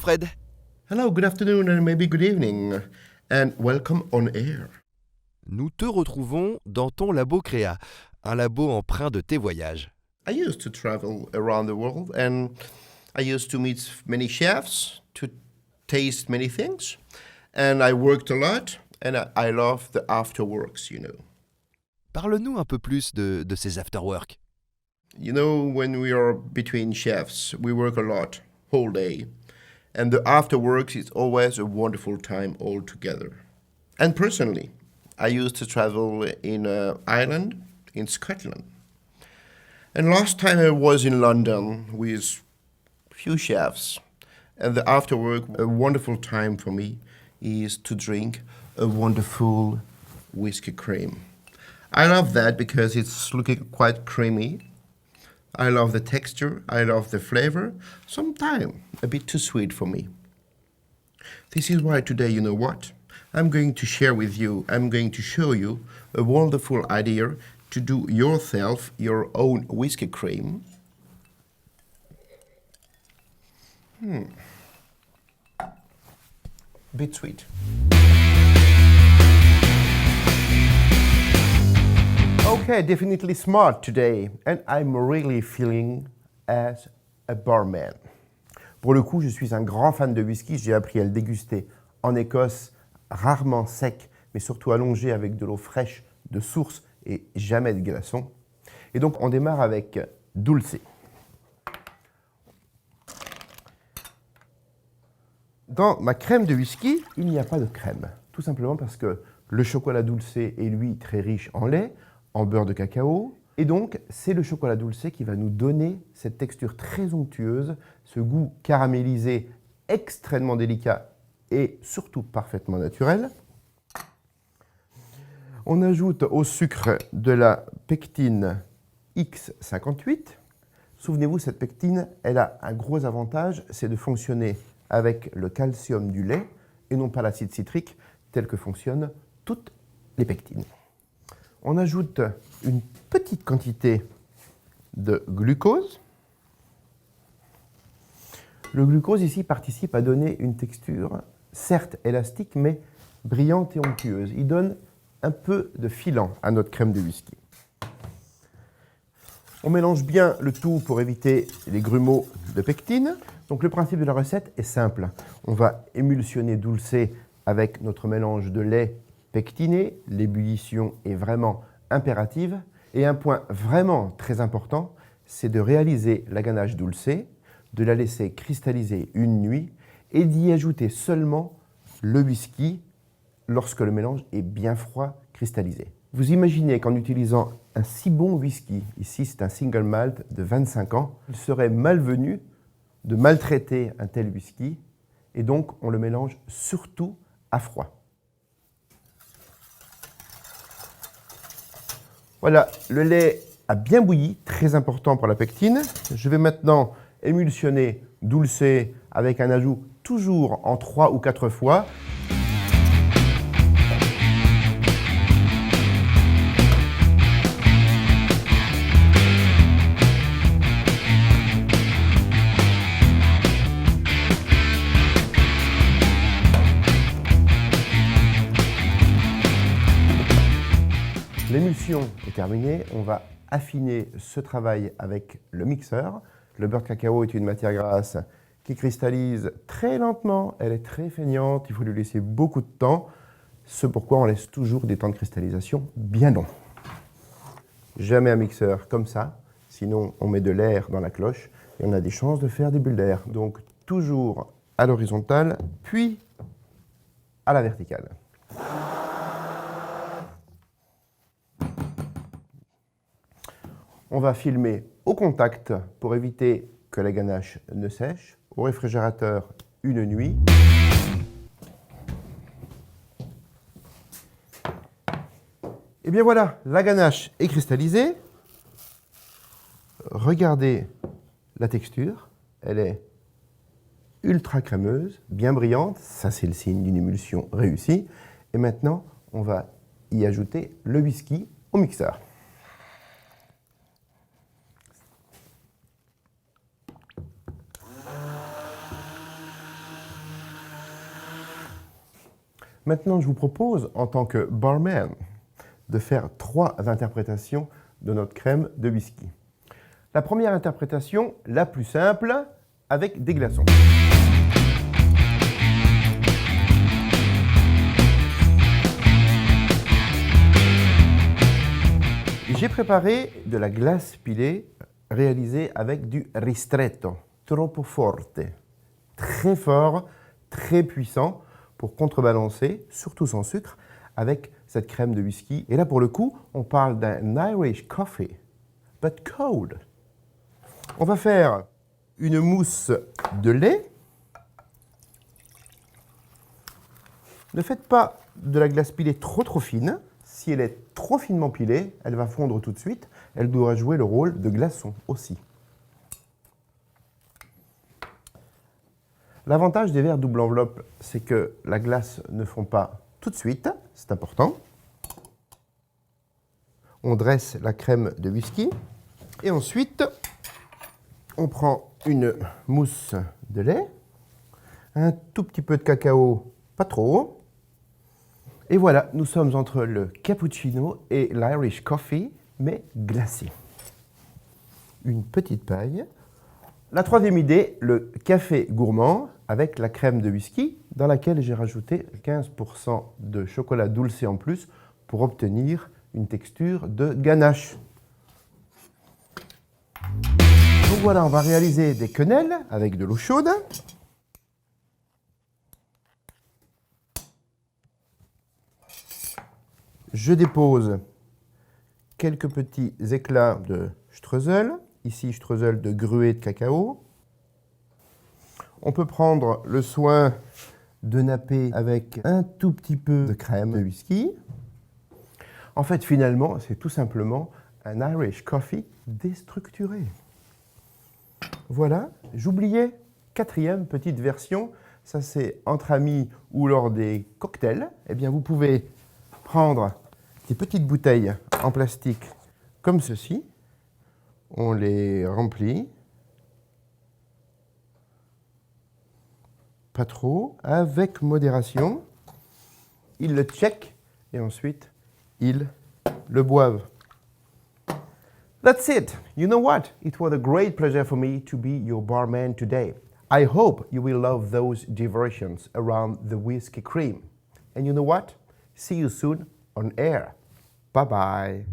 Fred. Hello, good afternoon and maybe good evening, and welcome on air. Nous te retrouvons dans ton labo Créa, un labo empreint de tes voyages. I used to travel around the world and I used to meet many chefs, to taste many things, and I worked a lot and I love the afterworks, you know. Parle-nous un peu plus de ces afterwork. You know, when we are between chefs, we work a lot, whole day. And the afterworks is always a wonderful time all together. And personally, I used to travel in Ireland, in Scotland. And last time I was in London with few chefs. And the afterwork, a wonderful time for me is to drink a wonderful whiskey cream. I love that because it's looking quite creamy. I love the texture, I love the flavor, sometimes a bit too sweet for me. This is why today, you know what? I'm going to share with you, I'm going to show you a wonderful idea to do yourself your own whiskey cream. Bit sweet. Okay, definitely smart today, and I'm really feeling as a barman. Pour le coup, je suis un grand fan de whisky, j'ai appris à le déguster en Écosse, rarement sec, mais surtout allongé avec de l'eau fraîche de source et jamais de glaçons. Et donc, on démarre avec Dulce. Dans ma crème de whisky, il n'y a pas de crème, tout simplement parce que le chocolat Dulce est, lui, très riche en lait, en beurre de cacao. Et donc, c'est le chocolat Dulce qui va nous donner cette texture très onctueuse, ce goût caramélisé extrêmement délicat et surtout parfaitement naturel. On ajoute au sucre de la pectine X58. Souvenez-vous, cette pectine, elle a un gros avantage, c'est de fonctionner avec le calcium du lait et non pas l'acide citrique, tel que fonctionnent toutes les pectines. On ajoute une petite quantité de glucose. Le glucose ici participe à donner une texture, certes élastique, mais brillante et onctueuse. Il donne un peu de filant à notre crème de whisky. On mélange bien le tout pour éviter les grumeaux de pectine. Donc le principe de la recette est simple. On va émulsionner Dulce avec notre mélange de lait pectiné. L'ébullition est vraiment impérative. Et un point vraiment très important, c'est de réaliser la ganache Dulce, de la laisser cristalliser une nuit et d'y ajouter seulement le whisky lorsque le mélange est bien froid, cristallisé. Vous imaginez qu'en utilisant un si bon whisky, ici c'est un single malt de 25 ans, il serait malvenu de maltraiter un tel whisky et donc on le mélange surtout à froid. Voilà, le lait a bien bouilli, très important pour la pectine. Je vais maintenant émulsionner Dulce avec un ajout toujours en 3 ou 4 fois. L'émulsion est terminée, on va affiner ce travail avec le mixeur. Le beurre de cacao est une matière grasse qui cristallise très lentement, elle est très feignante, il faut lui laisser beaucoup de temps, ce pourquoi on laisse toujours des temps de cristallisation bien longs. Jamais un mixeur comme ça, sinon on met de l'air dans la cloche et on a des chances de faire des bulles d'air. Donc toujours à l'horizontale, puis à la verticale. On va filmer au contact pour éviter que la ganache ne sèche. Au réfrigérateur une nuit. Et bien voilà, la ganache est cristallisée. Regardez la texture. Elle est ultra crémeuse, bien brillante. Ça, c'est le signe d'une émulsion réussie. Et maintenant, on va y ajouter le whisky au mixeur. Maintenant, je vous propose, en tant que barman, de faire 3 interprétations de notre crème de whisky. La première interprétation, la plus simple, avec des glaçons. J'ai préparé de la glace pilée réalisée avec du ristretto, troppo forte, très fort, très puissant pour contrebalancer, surtout sans sucre, avec cette crème de whisky. Et là, pour le coup, on parle d'un Irish coffee, but cold. On va faire une mousse de lait. Ne faites pas de la glace pilée trop fine. Si elle est trop finement pilée, elle va fondre tout de suite. Elle doit jouer le rôle de glaçon aussi. L'avantage des verres double enveloppe, c'est que la glace ne fond pas tout de suite. C'est important. On dresse la crème de whisky. Et ensuite, on prend une mousse de lait, un tout petit peu de cacao, pas trop. Et voilà, nous sommes entre le cappuccino et l'Irish coffee, mais glacé. Une petite paille. La troisième idée, le café gourmand avec la crème de whisky, dans laquelle j'ai rajouté 15% de chocolat dulce en plus pour obtenir une texture de ganache. Donc voilà, on va réaliser des quenelles avec de l'eau chaude. Je dépose quelques petits éclats de streusel. Ici, streusel de gruau de cacao. On peut prendre le soin de napper avec un tout petit peu de crème de whisky. En fait, finalement, c'est tout simplement un Irish coffee déstructuré. Voilà, j'oubliais, 4e petite version, ça c'est entre amis ou lors des cocktails. Eh bien, vous pouvez prendre des petites bouteilles en plastique comme ceci. On les remplit. Pas trop, avec modération. Ils le checkent et ensuite, ils le boivent. That's it. You know what? It was a great pleasure for me to be your barman today. I hope you will love those diversions around the whiskey cream. And you know what? See you soon on air. Bye-bye.